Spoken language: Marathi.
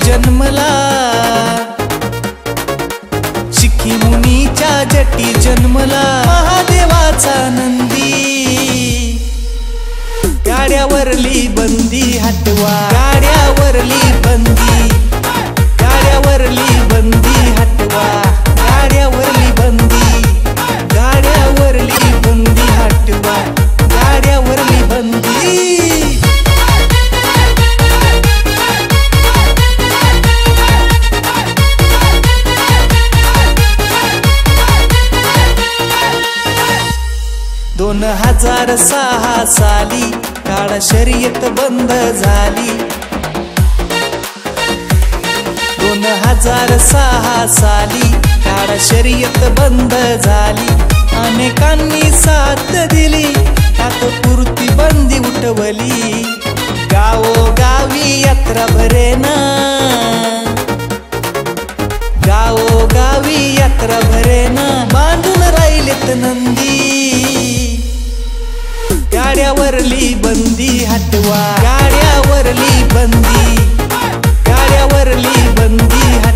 जन्मला, चिखी मुनीच्या जटी जन्मला महादेवाचा नंदी। गाड्यावरली बंदी हटवा, गाड्यावरली बंदी, गाड्यावरली बंदी हटवा, गाड्यावरली बंदी, गाड्यावरली बंदी हटवा, गाड्यावरली बंदी। दोन 2006 साली काळा शर्यत बंद झाली। 2006 साली काळा शर्यत बंद झाली। अनेकांनी साथ दिली, तात्पुरती बंदी उठवली। गावोगावी यात्रा भरेना, गावोगावी यात्रा भरेना, बांधून राहिलेत नंदी। गाड्यावरली बंदी हटवा, गाड्यावरली बंदी, गाड्यावरली बंदी हटवा।